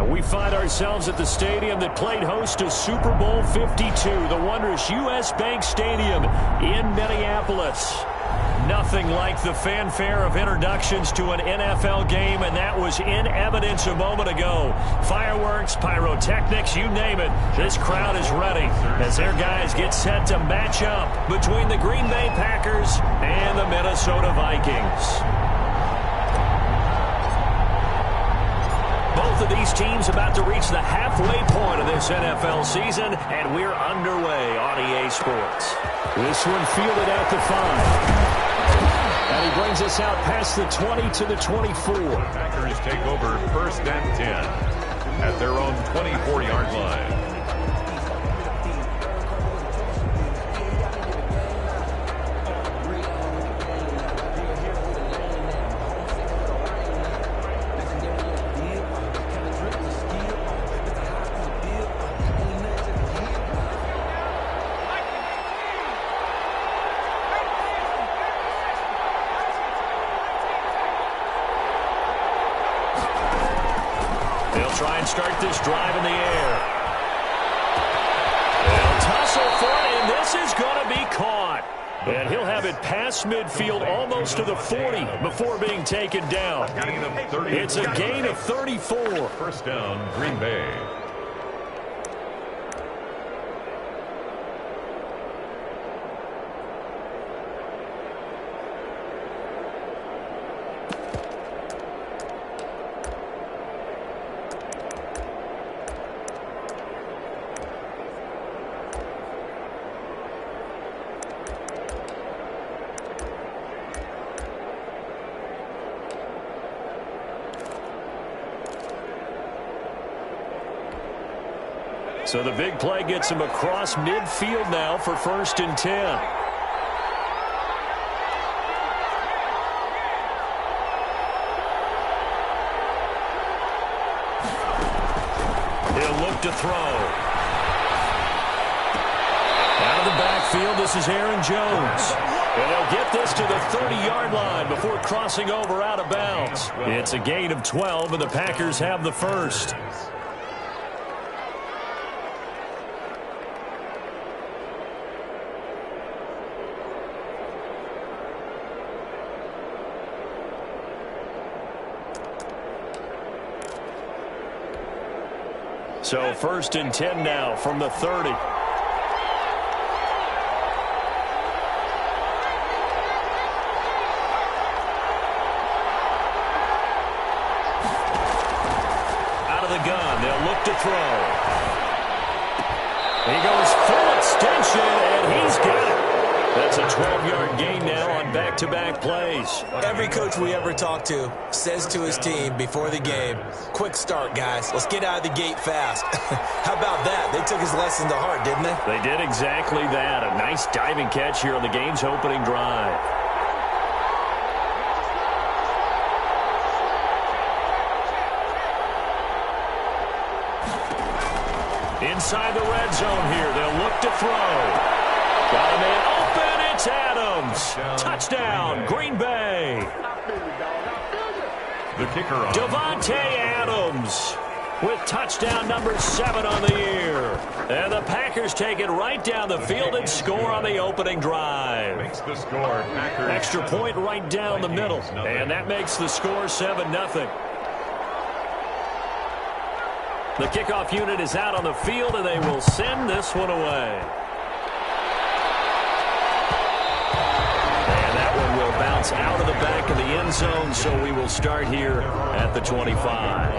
We find ourselves at the stadium that played host to Super Bowl 52, the wondrous U.S. Bank Stadium in Minneapolis. Nothing like the fanfare of introductions to an NFL game, and that was in evidence a moment ago. Fireworks, pyrotechnics, you name it. This crowd is ready as their guys get set to match up between the Green Bay Packers and the Minnesota Vikings. Both of these teams about to reach the halfway point of this NFL season, and we're underway on EA Sports. This one fielded out to 5. And he brings us out past the 20 to the 24. Packers take over 1st and 10 at their own 24-yard line. Try and start this drive in the air. They'll tussle for it, and this is going to be caught. And he'll have it past midfield almost to the 40 before being taken down. It's a gain of 34. 1st down, Green Bay. So the big play gets him across midfield now for 1st and 10. He'll look to throw. Out of the backfield, this is Aaron Jones. And they'll get this to the 30-yard line before crossing over out of bounds. It's a gain of 12, and the Packers have the first. So 1st and 10 now from the 30. Out of the gun, they'll look to throw. He goes full extension, and he's got it. That's a 12-yard gain now on back-to-back plays. Every coach we ever talk to says to his team before the game, quick start, guys. Let's get out of the gate fast. How about that? They took his lesson to heart, didn't they? They did exactly that. A nice diving catch here on the game's opening drive. Inside the red zone here, they'll look to throw. Got a man open, it's Adams. Touchdown, Green Bay. The kicker on. Davante Adams with touchdown number 7 on the year. And the Packers take it right down the field and score on the opening drive. Makes the score. Packers. Extra point right down the middle. And that makes the score 7-0. The kickoff unit is out on the field, and they will send this one away. And that one will bounce out of the back of the end zone, so we will start here at the 25.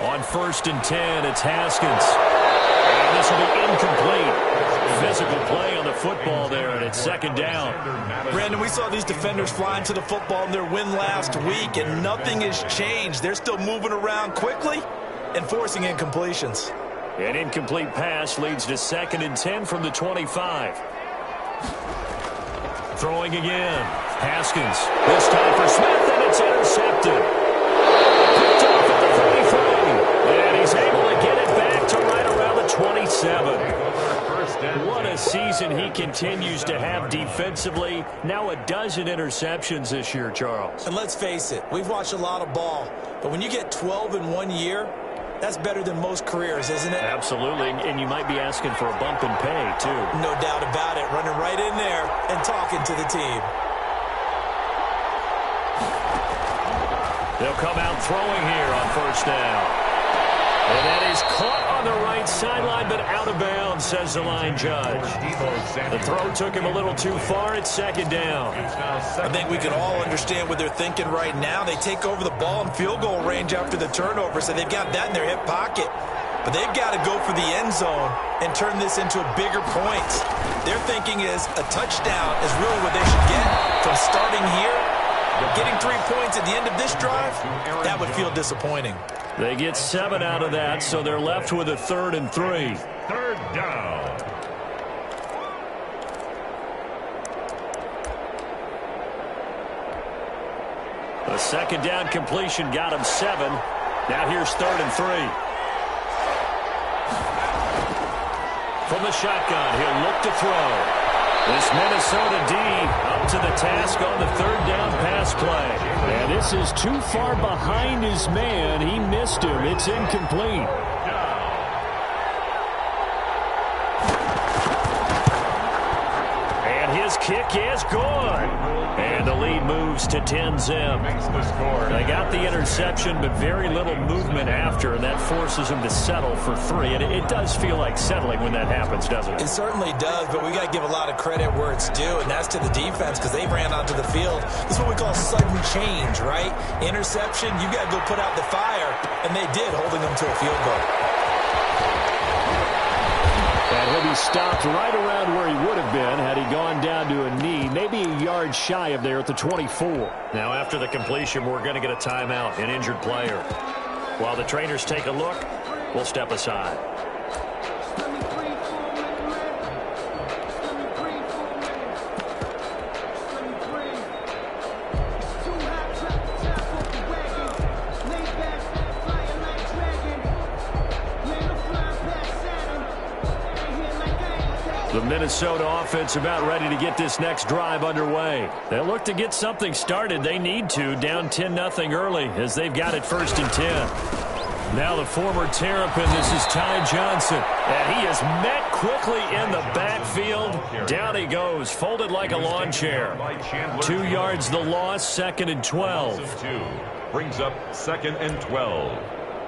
On 1st and 10, it's Haskins. And this will be incomplete. Physical play on the football there, and it's 2nd down. Brandon, we saw these defenders flying to the football in their win last week, and nothing has changed. They're still moving around quickly and forcing incompletions. An incomplete pass leads to 2nd and 10 from the 25. Throwing again. Haskins. This time for Smith, and it's intercepted. Picked off at the 33. And he's able to get it back to right around the 27. What a season he continues to have defensively. Now a dozen interceptions this year, Charles. And let's face it, we've watched a lot of ball. But when you get 12 in 1 year, that's better than most careers, isn't it? Absolutely, and you might be asking for a bump in pay, too. No doubt about it. Running right in there and talking to the team. They'll come out throwing here on first down. And that is caught on the right sideline, but out of bounds, says the line judge. The throw took him a little too far. It's second down. I think we can all understand what they're thinking right now. They take over the ball in field goal range after the turnover, so they've got that in their hip pocket. But they've got to go for the end zone and turn this into a bigger point. Their thinking is a touchdown is really what they should get from starting here. Getting 3 points at the end of this drive, that would feel disappointing. They get 7 out of that, so they're left with a 3rd and 3. Third down. A second down completion got him 7. Now here's 3rd and 3. From the shotgun, he'll look to throw. This Minnesota D up to the task on the 3rd down pass play. And this is too far behind his man. He missed him. It's incomplete. And his kick is good. And the lead moves to 10-zip. They got the interception, but very little movement after, and that forces him to settle for 3. And it does feel like settling when that happens, doesn't it? It certainly does, but we got to give a lot of credit where it's due, and that's to the defense because they ran onto the field. This is what we call sudden change, right? Interception, you got to go put out the fire, and they did, holding them to a field goal. And he'll be stopped right around where he would have been had he gone down to a knee, maybe a yard shy of there at the 24. Now after the completion, we're going to get a timeout, an injured player. While the trainers take a look, we'll step aside. The Minnesota offense about ready to get this next drive underway. They'll look to get something started. They need to, down 10-0 early as they've got it 1st and 10. Now the former Terrapin, this is Ty Johnson. And he is met quickly in the backfield. Down he goes, folded like a lawn chair. 2 yards the loss, 2nd and 12. Brings up 2nd and 12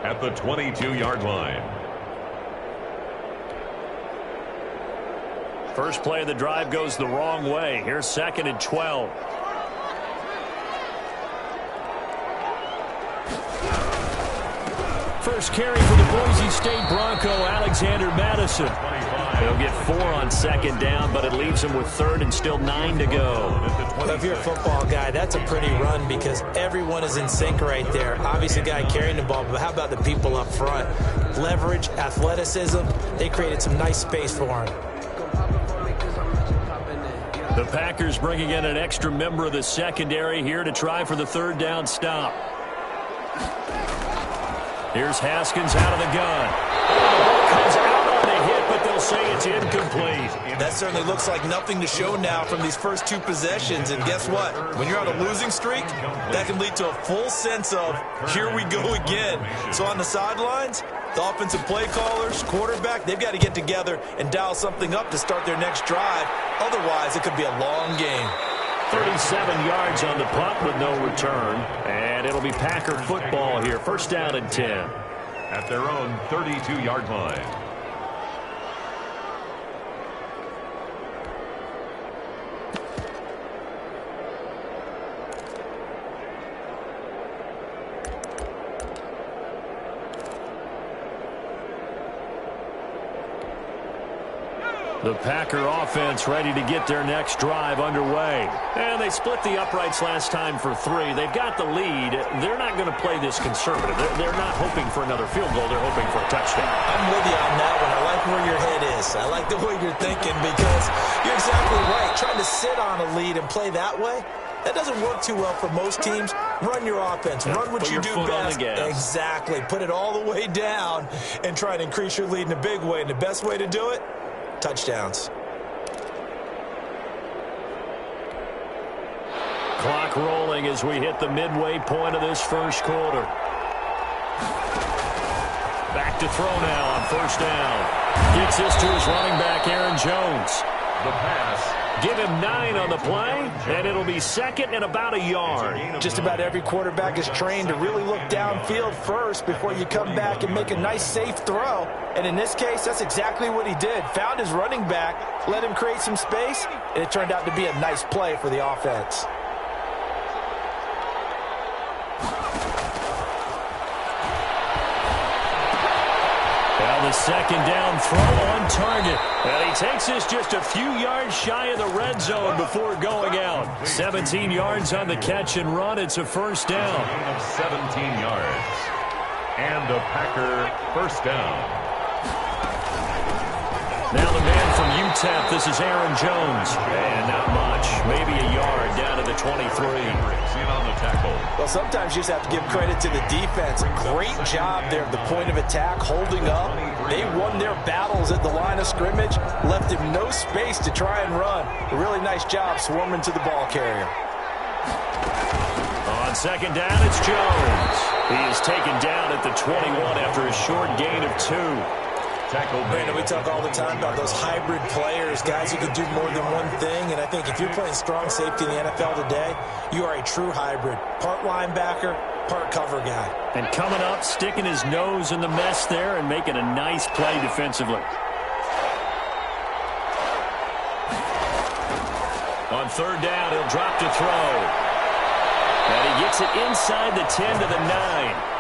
at the 22-yard line. First play of the drive goes the wrong way. Here's 2nd and 12. First carry for the Boise State Bronco, Alexander Madison. He'll get 4 on 2nd down, but it leaves him with 3rd and still 9 to go. Well, if you're a football guy, that's a pretty run because everyone is in sync right there. Obviously, the guy carrying the ball, but how about the people up front? Leverage, athleticism, they created some nice space for him. The Packers bringing in an extra member of the secondary here to try for the 3rd down stop. Here's Haskins out of the gun. The ball comes out on the hit, but they'll say it's incomplete. That certainly looks like nothing to show now from these first 2 possessions. And guess what? When you're on a losing streak, that can lead to a full sense of, here we go again. So on the sidelines, the offensive play callers, quarterback, they've got to get together and dial something up to start their next drive. Otherwise, it could be a long game. 37 yards on the punt with no return. And it'll be Packer football here. 1st down and 10. At their own 32-yard line. The Packer offense ready to get their next drive underway. And they split the uprights last time for 3. They've got the lead. They're not going to play this conservative. They're not hoping for another field goal. They're hoping for a touchdown. I'm with you on that one. I like where your head is. I like the way you're thinking because you're exactly right. Trying to sit on a lead and play that way, that doesn't work too well for most teams. Run your offense. Run what you do best. Exactly. Put it all the way down and try to increase your lead in a big way. And the best way to do it, touchdowns. Clock rolling as we hit the midway point of this first quarter. Back to throw now on first down. Gets this to his running back, Aaron Jones. The pass. Give him 9 on the play, and it'll be second and about a yard. Just about every quarterback is trained to really look downfield first before you come back and make a nice, safe throw. And in this case, that's exactly what he did. Found his running back, let him create some space, and it turned out to be a nice play for the offense. The second down throw on target. And he takes this just a few yards shy of the red zone before going out. 17 yards on the catch and run. It's a first down. Of 17 yards. And a Packer first down. Now the man from UTEP, this is Aaron Jones. And not much. Maybe a yard down to the 23. In on the tackle. Well, sometimes you just have to give credit to the defense. Great job there at the point of attack, holding up. They won their battles at the line of scrimmage, left him no space to try and run. A really nice job swarming to the ball carrier. On second down, it's Jones. He is taken down at the 21 after a short gain of 2. Brandon, we talk all the time about those hybrid players, guys who can do more than one thing, and I think if you're playing strong safety in the NFL today, you are a true hybrid. Part linebacker, part cover guy. And coming up, sticking his nose in the mess there and making a nice play defensively. On third down, he'll drop to throw. And he gets it inside the 10 to the 9.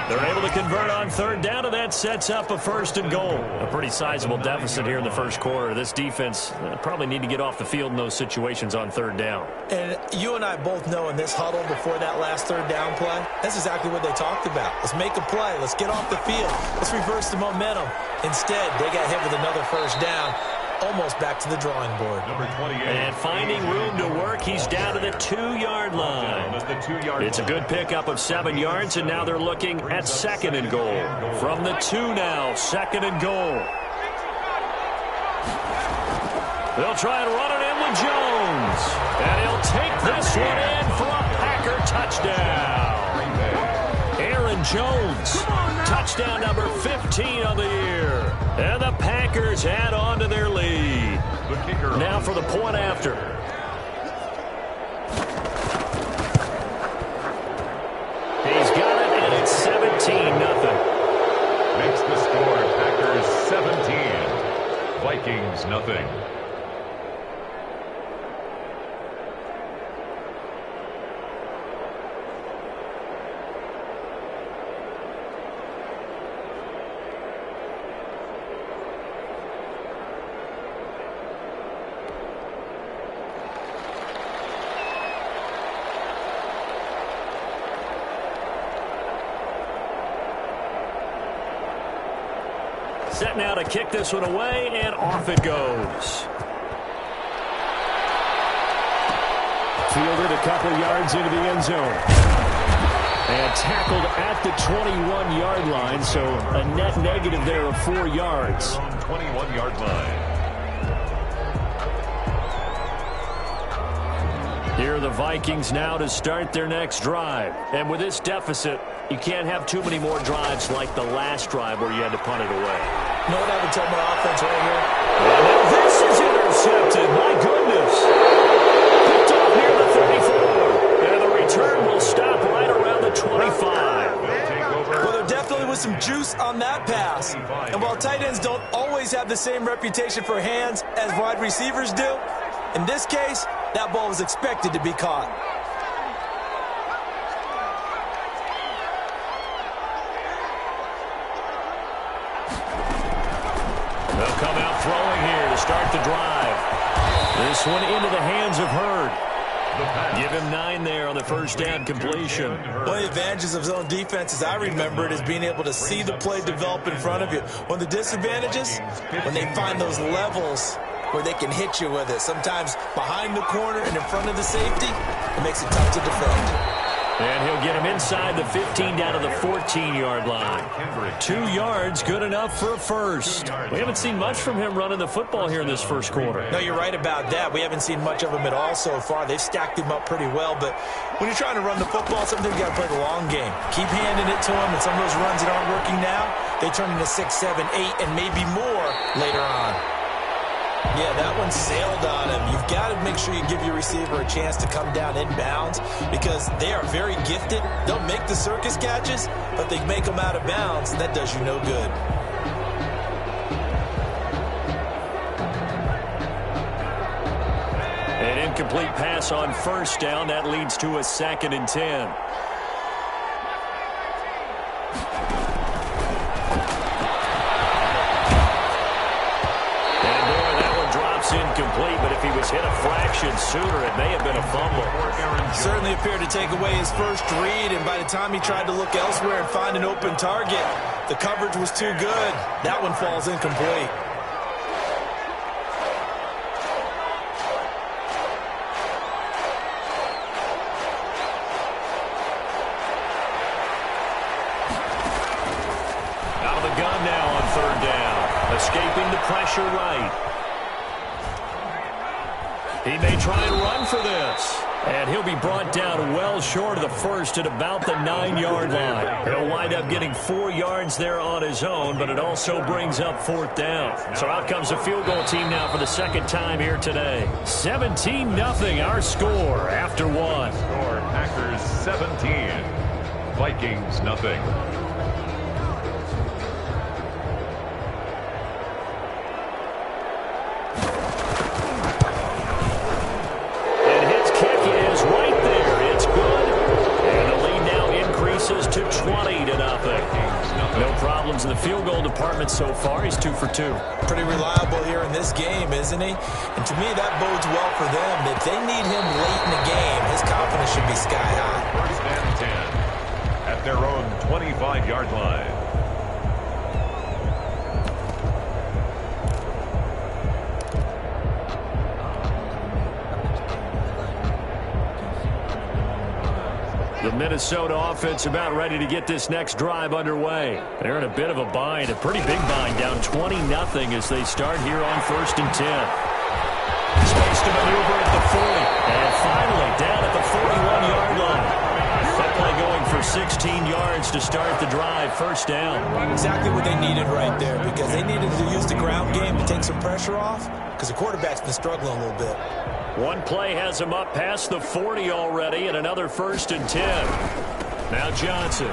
They're able to convert on third down, and that sets up a first and goal. A pretty sizable deficit here in the first quarter. This defense probably need to get off the field in those situations on third down. And you and I both know in this huddle before that last third down play, that's exactly what they talked about. Let's make a play. Let's get off the field. Let's reverse the momentum. Instead, they got hit with another first down. Almost back to the drawing board. Number 28. And finding room to work, he's down to the 2-yard line. It's a good pickup of 7 yards, and now they're looking at second and goal. From the 2 now, second and goal. They'll try and run it in with Jones. And he'll take this one in for a Packer touchdown. Aaron Jones, touchdown number 15 on the year. And the Packers add on to their lead. Now for the point after. He's got it, and it's 17-0. Makes the score Packers 17. Vikings nothing. Set now to kick this one away, and off it goes. Fielded a couple yards into the end zone. And tackled at the 21-yard line, so a net negative there of 4 yards. 21-yard line. Here are the Vikings now to start their next drive. And with this deficit, you can't have too many more drives like the last drive where you had to punt it away. You know what I would tell my offense right here? And now this is intercepted. My goodness. Picked off near the 34. And the return will stop right around the 25. Well, there definitely was some juice on that pass. And while tight ends don't always have the same reputation for hands as wide receivers do, in this case, that ball was expected to be caught. They'll come out throwing here to start the drive. This one into the hands of Hurd. Give him 9 there on the first down completion. One of the advantages of zone defense, as I remember it, is being able to see the play develop in front of you. One of the disadvantages, when they find those levels where they can hit you with it. Sometimes behind the corner and in front of the safety, it makes it tough to defend. And he'll get him inside the 15 down to the 14-yard line. 2 yards, good enough for a first. We haven't seen much from him running the football here in this first quarter. No, you're right about that. We haven't seen much of him at all so far. They've stacked him up pretty well, but when you're trying to run the football, sometimes you got to play the long game. Keep handing it to him, and some of those runs that aren't working now, they turn into 6, 7, 8, and maybe more later on. Yeah, that one sailed on him. You've got to make sure you give your receiver a chance to come down inbounds because they are very gifted. They'll make the circus catches, but they make them out of bounds, and that does you no good. An incomplete pass on first down. That leads to a 2nd and 10. Incomplete, but if he was hit a fraction sooner, it may have been a fumble. Certainly appeared to take away his first read, and by the time he tried to look elsewhere and find an open target, the coverage was too good. That one falls incomplete. Out of the gun now on 3rd down. Escaping the pressure right. He may try and run for this. And he'll be brought down well short of the first at about the 9-yard line. He'll wind up getting 4 yards there on his own, but it also brings up 4th down. So out comes the field goal team now for the second time here today. 17-0 our score after 1. Score Packers 17, Vikings nothing. To 20-0. No problems in the field goal department so far. He's 2 for 2. Pretty reliable here in this game, isn't he? And to me, that bodes well for them. If they need him late in the game, his confidence should be sky high. 1st and 10 at their own 25-yard line. The Minnesota offense about ready to get this next drive underway. They're in a bit of a bind, a pretty big bind, down 20-0 as they start here on 1st and 10. Space to maneuver at the 40. And finally down at the 41-yard line. That play going for 16 yards to start the drive. 1st down. Exactly what they needed right there because they needed to use the ground game to take some pressure off because the quarterback's been struggling a little bit. One play has him up past the 40 already, and another 1st and 10. Now Johnson.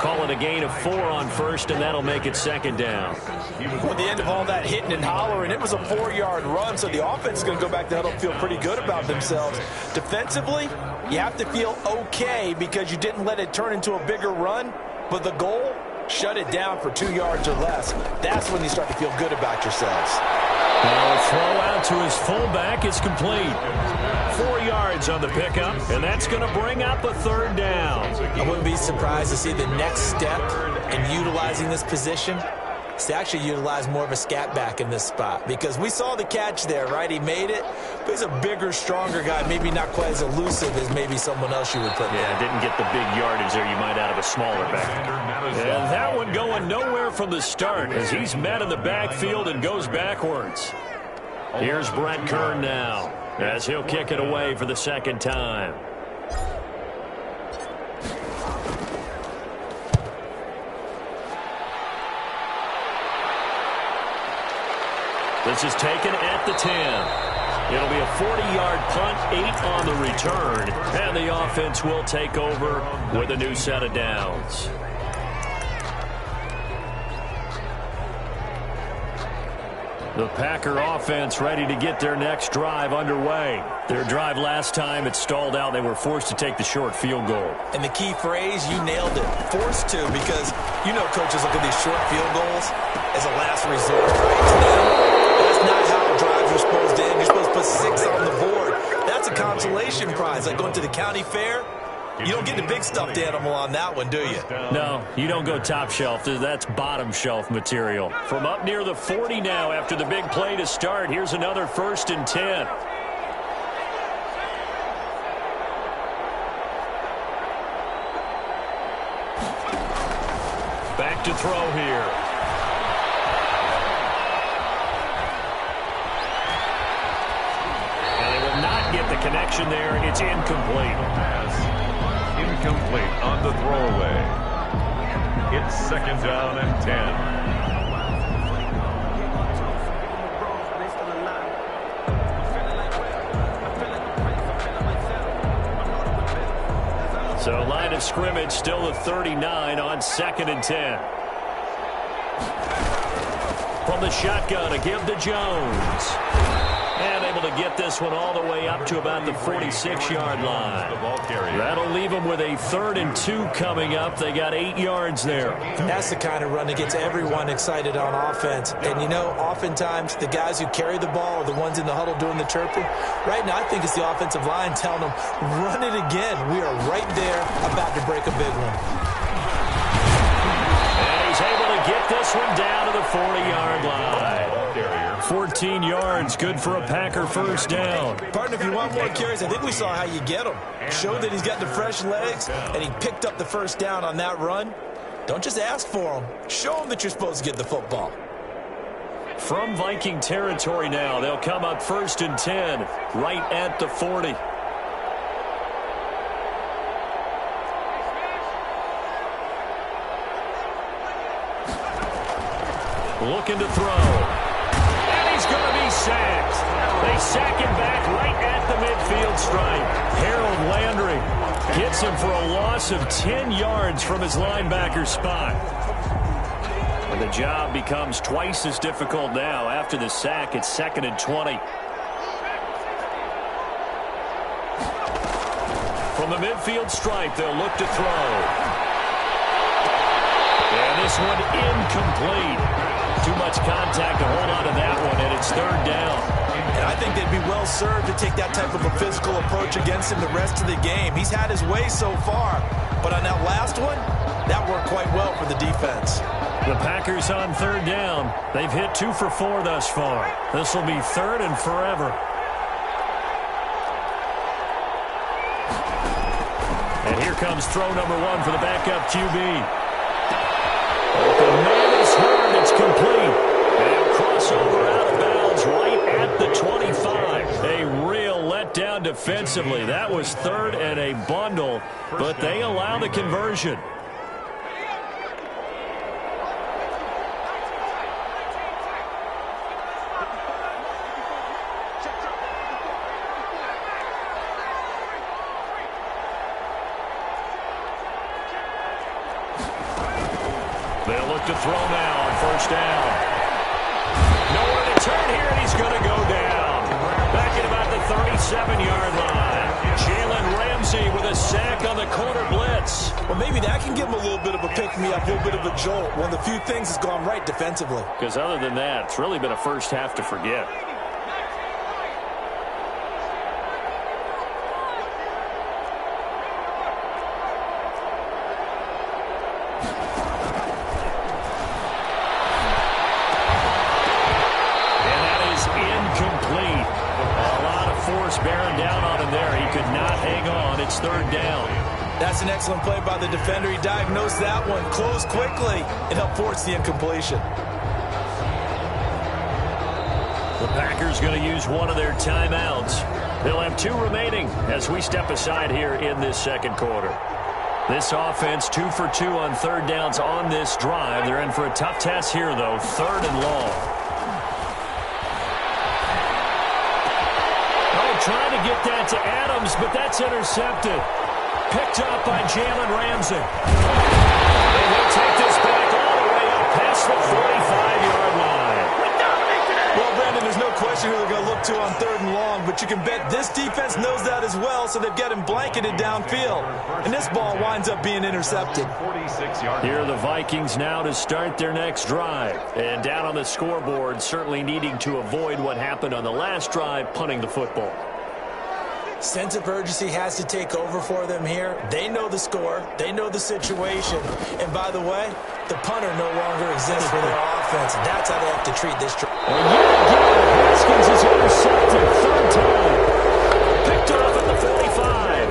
Call it a gain of 4 on 1st, and that'll make it 2nd down. At the end of all that hitting and hollering, it was a 4-yard run, so the offense is going to go back to huddle and feel pretty good about themselves. Defensively, you have to feel okay because you didn't let it turn into a bigger run, but the goal, shut it down for 2 yards or less. That's when you start to feel good about yourselves. Now a throw out to his fullback is complete. 4 yards on the pickup, and that's going to bring up a 3rd down. I wouldn't be surprised to see the next step in utilizing this position is to actually utilize more of a scat back in this spot because we saw the catch there, right? He made it, but he's a bigger, stronger guy, maybe not quite as elusive as maybe someone else you would put there. Yeah, didn't get the big yardage there you might out of a smaller back. And that one going nowhere from the start as he's met in the backfield and goes backwards. Here's Brett Kern now as he'll kick it away for the 2nd time. This is taken at the 10. It'll be a 40-yard punt, 8 on the return, and the offense will take over with a new set of downs. The Packer offense ready to get their next drive underway. Their drive last time, it stalled out. They were forced to take the short field goal. And the key phrase, you nailed it, forced to, because you know coaches look at these short field goals as a last resort. Right to them, that's not how drives are supposed to end. You're supposed to put 6 on the board. That's a consolation prize, like going to the county fair. You don't get the big stuffed animal on that one, do you? No, you don't go top shelf. That's bottom shelf material. From up near the 40 now after the big play to start, here's another 1st and 10. Back to throw here. And they will not get the connection there. It's incomplete. Pass incomplete on the throwaway. It's 2nd down and 10. So line of scrimmage still the 39 on 2nd and 10. From the shotgun, a give to Jones. And able to get this one all the way up to about the 46-yard line. That'll leave them with a 3rd and 2 coming up. They got 8 yards there. That's the kind of run that gets everyone excited on offense. And, you know, oftentimes the guys who carry the ball are the ones in the huddle doing the chirping. Right now, I think it's the offensive line telling them, run it again. We are right there about to break a big one. And he's able to get this one down to the 40-yard line. 14 yards, good for a Packer first down. Partner, if you want more carries, I think we saw how you get him. Showed that he's got the fresh legs, and he picked up the first down on that run. Don't just ask for him. Show him that you're supposed to get the football. From Viking territory now, they'll come up 1st and 10, right at the 40. Looking to throw. He's going to be sacked. They sack him back right at the midfield stripe. Harold Landry gets him for a loss of 10 yards from his linebacker spot. And the job becomes twice as difficult now after the sack. It's 2nd and 20. From the midfield stripe, they'll look to throw. And this one incomplete. Too much contact to hold on to that one, and it's 3rd down. And I think they'd be well served to take that type of a physical approach against him the rest of the game. He's had his way so far, but on that last one, that worked quite well for the defense. The Packers on 3rd down. They've hit 2 for 4 thus far. This will be 3rd and forever. And here comes throw number 1 for the backup QB. The man is hurt. It's complete. And crossover out of bounds right at the 25. A real letdown defensively. That was 3rd and a bundle, but they allow the conversion. They'll look to throw now on 1st down. Nowhere to turn here, and he's going to go down. Back at about the 37-yard line. Jalen Ramsey with a sack on the corner blitz. Well, maybe that can give him a little bit of a pick-me-up, a little bit of a jolt. One of the few things that's gone right defensively. Because other than that, it's really been a first half to forget. Bearing down on him there. He could not hang on. It's 3rd down. That's an excellent play by the defender. He diagnosed that one, closed quickly, and helped force the incompletion. The Packers going to use one of their timeouts. They'll have 2 remaining as we step aside here in this 2nd quarter. This offense 2 for 2 on 3rd downs on this drive. They're in for a tough test here, though. 3rd and long. Trying to get that to Adams, but that's intercepted. Picked up by Jalen Ramsey. And he'll take this back all the way up past the 45-yard line. Well, Brandon, there's no question who they're going to look to on 3rd and long, but you can bet this defense knows that as well, so they've got him blanketed downfield. And this ball winds up being intercepted. Here are the Vikings now to start their next drive. And down on the scoreboard, certainly needing to avoid what happened on the last drive, punting the football. Sense of urgency has to take over for them here. They know the score. They know the situation. And by the way, the punter no longer exists for their offense. That's how they have to treat this drive. And yet again, Haskins is intercepted. 3rd time. Picked off at the 45.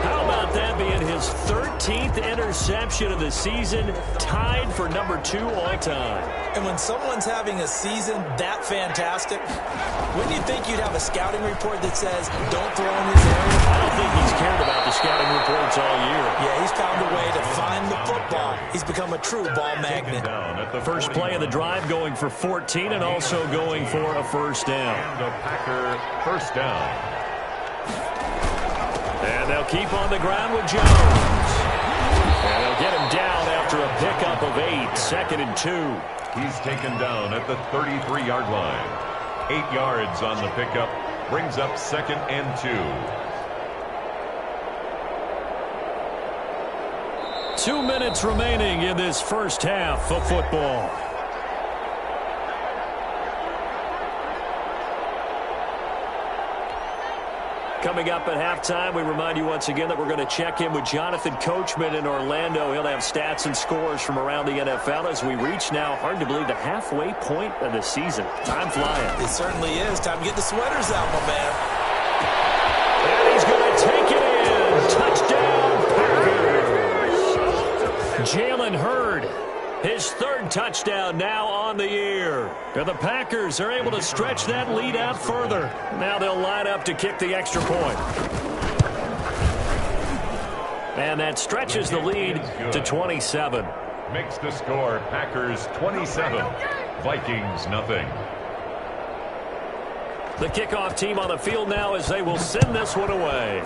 How about that being his 13th interception? interception of the season, tied for number 2 all-time. And when someone's having a season that fantastic, wouldn't you think you'd have a scouting report that says, don't throw in his area? I don't think he's cared about the scouting reports all year. Yeah, he's found a way to find the football. He's become a true ball magnet. First play of the drive going for 14 and also going for a first down. And a Packer first down. And they'll keep on the ground with Jones. And they'll get him down after a pickup of 8, 2nd and 2. He's taken down at the 33-yard line. 8 yards on the pickup. Brings up 2nd and 2. 2 minutes remaining in this first half of football. Coming up at halftime, we remind you once again that we're going to check in with Jonathan Coachman in Orlando. He'll have stats and scores from around the NFL as we reach now, hard to believe, the halfway point of the season. Time flying. It certainly is. Time to get the sweaters out, my man. And he's going to take it in. Touchdown, Packers. Jalen Hurd, his 3rd touchdown now on the year. And the Packers are able to stretch that lead out further. Now they'll line up to kick the extra point. And that stretches the lead to 27. Makes the score Packers 27, Vikings nothing. The kickoff team on the field now as they will send this one away.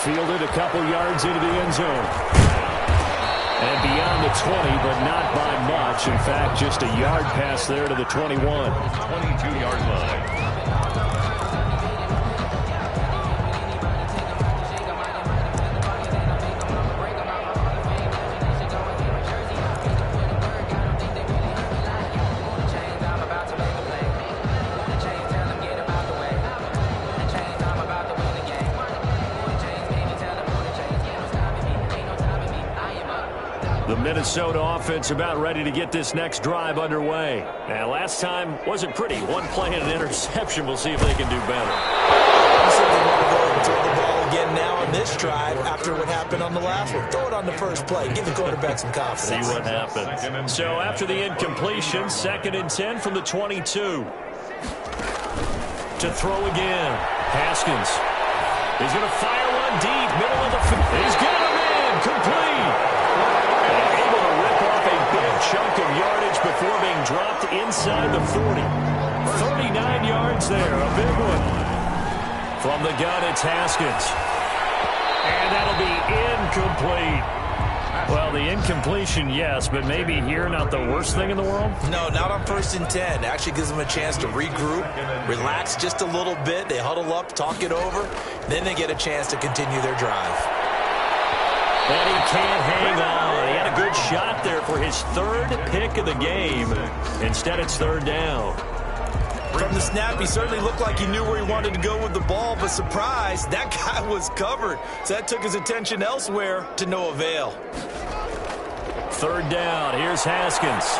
Fielded a couple yards into the end zone. And beyond the 20, but not by much. In fact, just a yard pass there to the 21. 22-yard line. Minnesota offense about ready to get this next drive underway. Now, last time wasn't pretty. One play and an interception. We'll see if they can do better. You said they want to go and throw the ball again now on this drive after what happened on the last one. Throw it on the first play. Give the quarterback some confidence. See what happens. So after the incompletion, 2nd and 10 from the 22. To throw again. Haskins. He's going to fire one deep. Middle of the field. He's got him in. Complete. Chunk of yardage before being dropped inside the 40. 39 yards there, a big one. From the gun, it's Haskins. And that'll be incomplete. Well, the incompletion, yes, but maybe here not the worst thing in the world? No, not on 1st and 10. Actually gives them a chance to regroup, relax just a little bit. They huddle up, talk it over. Then they get a chance to continue their drive. And he can't hang on. He had a good shot there for his 3rd pick of the game. Instead, it's 3rd down. From the snap, he certainly looked like he knew where he wanted to go with the ball, but surprise, that guy was covered. So that took his attention elsewhere to no avail. 3rd down. Here's Haskins.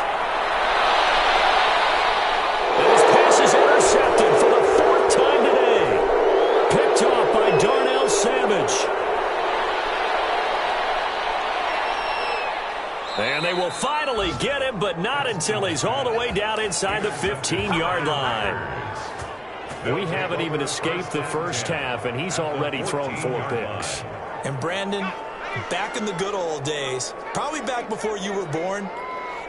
And his pass is intercepted for the 4th time today. Picked off by Darnell Savage. And they will finally get him, but not until he's all the way down inside the 15-yard line. We haven't even escaped the first half, and he's already thrown 4 picks. And Brandon, back in the good old days, probably back before you were born,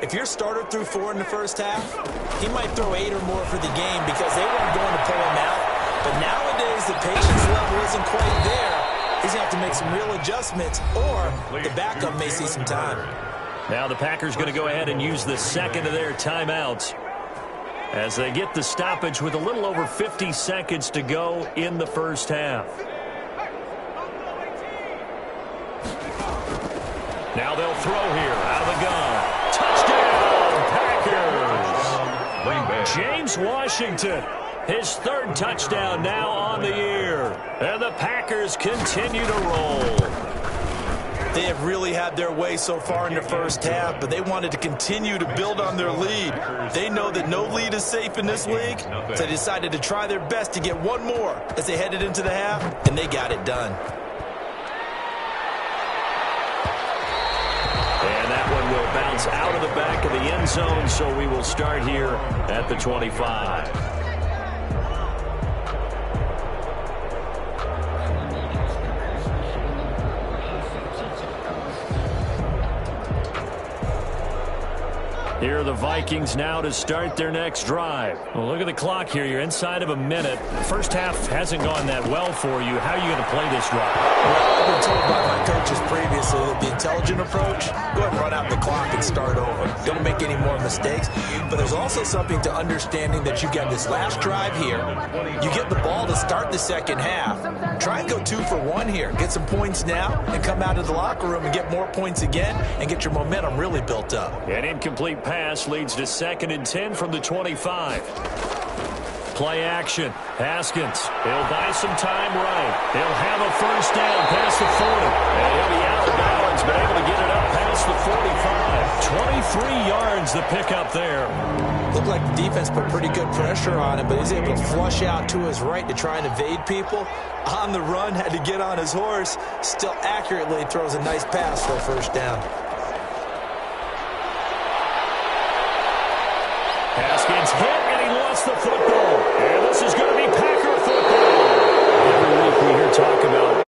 if your starter threw 4 in the first half, he might throw 8 or more for the game because they weren't going to pull him out. But nowadays, the patience level isn't quite there. He's going to have to make some real adjustments, or the backup may see some time. Now the Packers going to go ahead and use the 2nd of their timeouts as they get the stoppage with a little over 50 seconds to go in the first half. Now they'll throw here out of the gun. Touchdown, Packers! James Washington, his 3rd touchdown now on the year. And the Packers continue to roll. They have really had their way so far in the first half, but they wanted to continue to build on their lead. They know that no lead is safe in this league, so they decided to try their best to get one more as they headed into the half, and they got it done. bounce out of the back of the end zone, so we will start here at the 25. Here are the Vikings now to start their next drive. Well, look at the clock here. You're inside of a minute. The first half hasn't gone that well for you. How are you going to play this drive? Well, I've been told by my coaches previously that the intelligent approach, go ahead and run out the clock and start over. Don't make any more mistakes. But there's also something to understanding that you get this last drive here. You get the ball to start the second half. Try and go 2 for 1 here. Get some points now and come out of the locker room and get more points again and get your momentum really built up. An incomplete pass leads to 2nd and 10 from the 25. Play action. Haskins. He'll buy some time right. He'll have a first down past the 40. And he'll be out of bounds, but able to get it up past the 45. 23 yards the pickup there. Looked like the defense put pretty good pressure on him, but he's able to flush out to his right to try and evade people. On the run, had to get on his horse. Still accurately throws a nice pass for a first down. Haskins hit, and he lost the football. And this is going to be Packer football. Every week we hear talk about